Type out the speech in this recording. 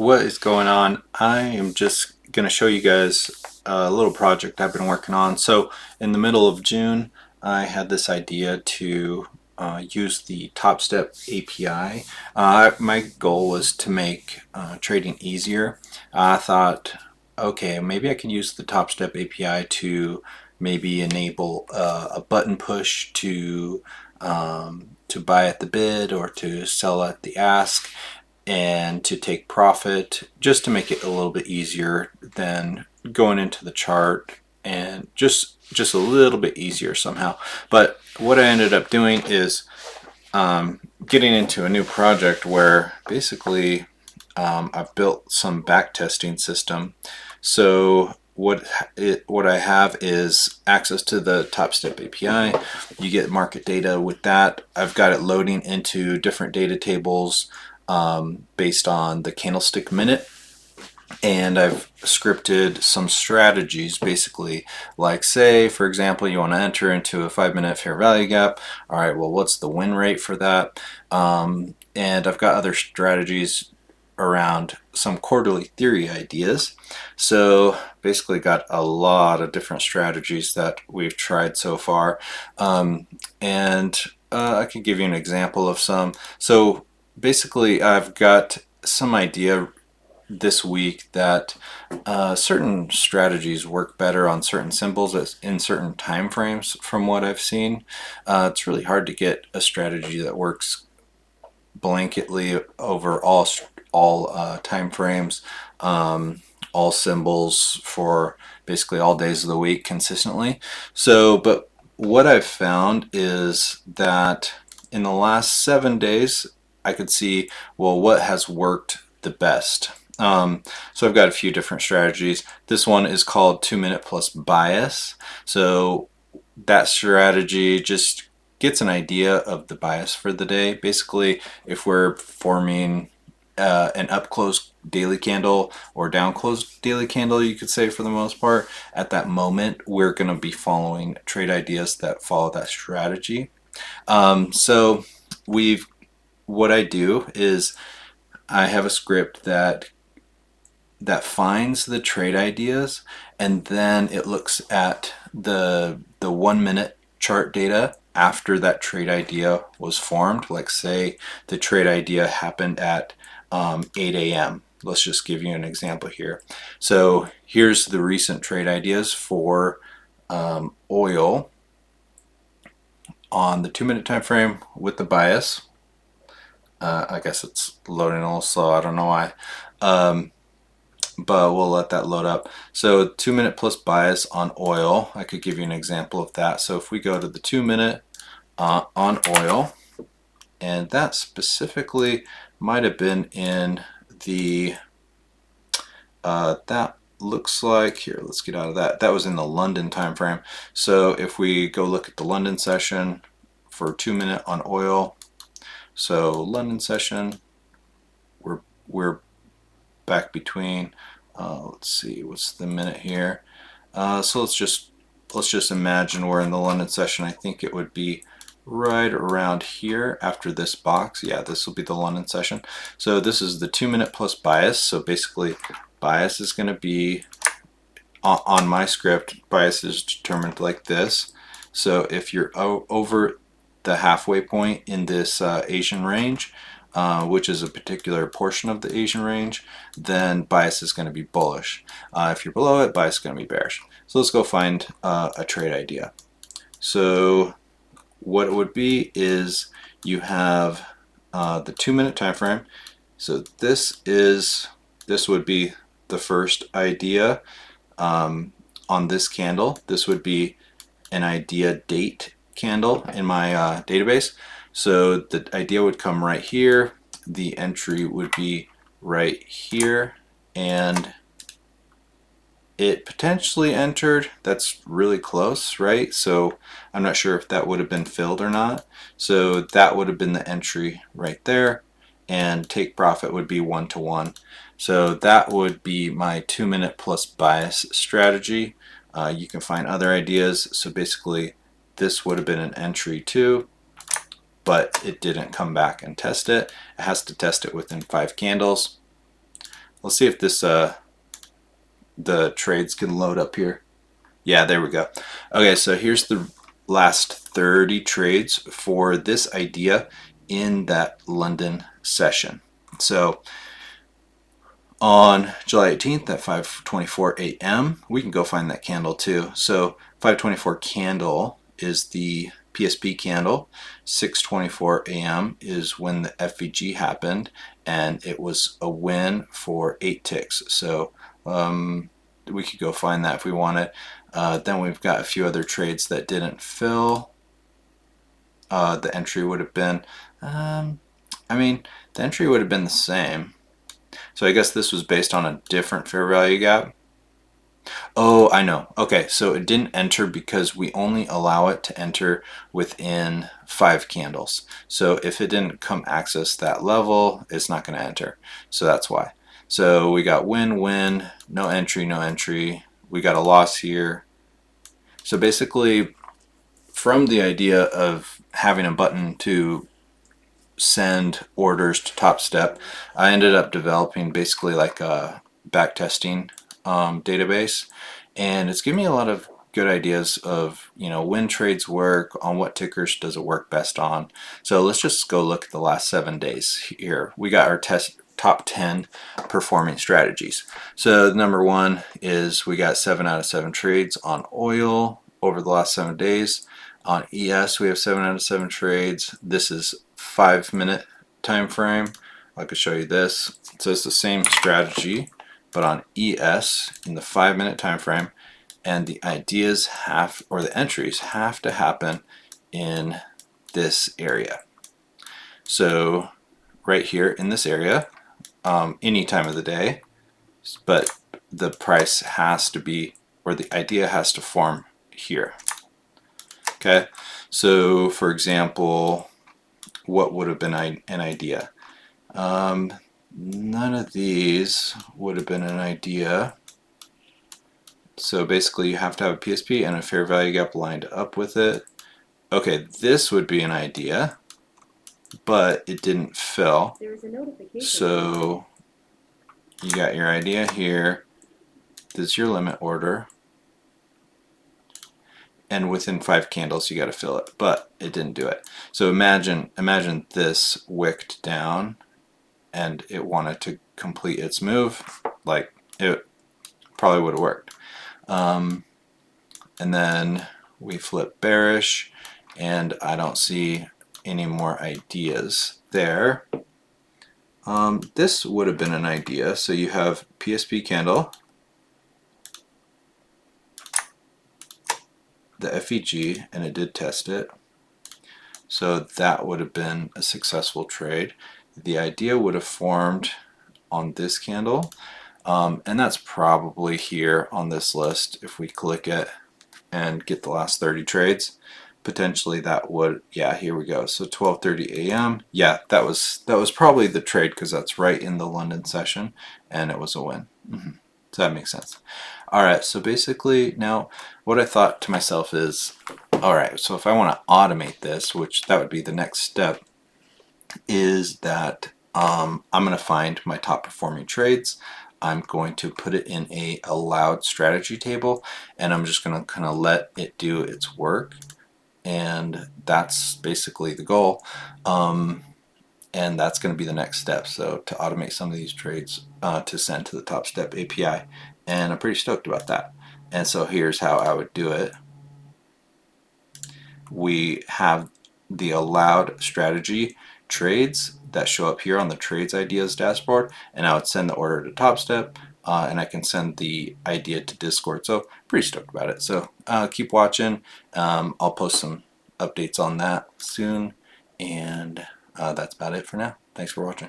What is going on? I am just going to show you guys a little project I've been working on. So in the middle of June, I had this idea to use the Topstep API. My goal was to make trading easier. I thought, okay, maybe I can use the Topstep API to maybe enable a button push to buy at the bid or to sell at the ask, and to take profit, just to make it a little bit easier than going into the chart, and just a little bit easier somehow. But what I ended up doing is getting into a new project where basically I've built some back testing system. So what I have is access to the Topstep API. You get market data with that. I've got it loading into different data tables based on the candlestick minute. And I've scripted some strategies, basically, like, say, for example, you want to enter into a 5-minute fair value gap. All right, well, what's the win rate for that? And I've got other strategies around some quarterly theory ideas. So basically got a lot of different strategies that we've tried so far. And I could give you an example of some. So basically I've got some idea this week that certain strategies work better on certain symbols in certain time frames. From what I've seen, it's really hard to get a strategy that works blanketly over all time frames, all symbols for basically all days of the week consistently. So, but what I've found is that in the last 7 days, I could see, well, what has worked the best. So I've got a few different strategies. This one is called 2-minute plus bias. So that strategy just gets an idea of the bias for the day. Basically, if we're forming an up close daily candle or down close daily candle, you could say, for the most part, at that moment, we're going to be following trade ideas that follow that strategy. So what I do is I have a script that finds the trade ideas, and then it looks at the 1-minute chart data after that trade idea was formed. Like, say the trade idea happened at 8 a.m. Let's just give you an example here. So here's the recent trade ideas for oil on the 2-minute time frame with the bias. I guess it's loading a little slow, I don't know why. But we'll let that load up. So 2-minute plus bias on oil, I could give you an example of that. So if we go to the 2-minute on oil, and that specifically might have been in the, that looks like, here, let's get out of that. That was in the London time frame. So if we go look at the London session for 2-minute on oil, so London session, we're back between, let's see, what's the minute here? So let's just imagine we're in the London session. I think it would be right around here after this box. Yeah, this will be the London session. So this is the 2-minute plus bias. So basically, bias is going to be, on my script, bias is determined like this. So if you're over the halfway point in this Asian range, which is a particular portion of the Asian range, then bias is going to be bullish. If you're below it, bias is going to be bearish. So let's go find a trade idea. So what it would be is you have the 2-minute time frame. So this would be the first idea on this candle. This would be an idea date candle in my database. So the idea would come right here, the entry would be right here, and it potentially entered. That's really close, right? So I'm not sure if that would have been filled or not. So that would have been the entry right there, and take profit would be 1-to-1. So that would be my 2-minute plus bias strategy. You can find other ideas. So basically, this would have been an entry too, but it didn't come back and test it. It has to test it within 5 candles. Let's see if this the trades can load up here. Yeah, there we go. Okay, so here's the last 30 trades for this idea in that London session. So on July 18th at 5:24 a.m., we can go find that candle too. So 5:24 candle is the PSP candle. 6:24 a.m. is when the FVG happened, and it was a win for 8 ticks. So we could go find that if we wanted. Then we've got a few other trades that didn't fill. The entry would have been, I mean, the entry would have been the same. So I guess this was based on a different fair value gap. Oh, I know. Okay, so it didn't enter because we only allow it to enter within 5 candles. So if it didn't come access that level, it's not going to enter. So that's why. So we got win, win, no entry, no entry. We got a loss here. So basically, from the idea of having a button to send orders to Topstep, I ended up developing basically like a backtesting database, and it's given me a lot of good ideas of when trades work, on what tickers does it work best on. So let's just go look at the last 7 days here. We got our top 10 performing strategies. So number 1 is we got 7 out of 7 trades on oil over the last 7 days. On ES we have 7 out of 7 trades. This is 5-minute time frame. I could show you this. So it's the same strategy, but on ES in the 5-minute time frame, and the ideas the entries have to happen in this area. So right here in this area, any time of the day, but the price has to be, or the idea has to form here. Okay, so for example, what would have been an idea? None of these would have been an idea. So basically you have to have a PSP and a fair value gap lined up with it. Okay, this would be an idea, but it didn't fill. So you got your idea here. This is your limit order. And within 5 candles you got to fill it, but it didn't do it. So imagine this wicked down and it wanted to complete its move. Like, it probably would have worked. And then we flip bearish, and I don't see any more ideas there. This would have been an idea. So you have PSP candle, the FEG, and it did test it. So that would have been a successful trade. The idea would have formed on this candle, and that's probably here on this list. If we click it and get the last 30 trades, potentially that would, yeah, here we go. So 12:30 a.m. Yeah, that was probably the trade, because that's right in the London session, and it was a win. So that makes sense. All right, so basically now what I thought to myself is, all right, so if I want to automate this, which that would be the next step, is that I'm going to find my top performing trades. I'm going to put it in a allowed strategy table, and I'm just going to kind of let it do its work, and that's basically the goal. And that's going to be the next step. So to automate some of these trades to send to the Topstep API, and I'm pretty stoked about that. And so here's how I would do it. We have the allowed strategy trades that show up here on the trades ideas dashboard, and I would send the order to Topstep, and I can send the idea to Discord. So pretty stoked about it. So keep watching. I'll post some updates on that soon, and that's about it for now. Thanks for watching.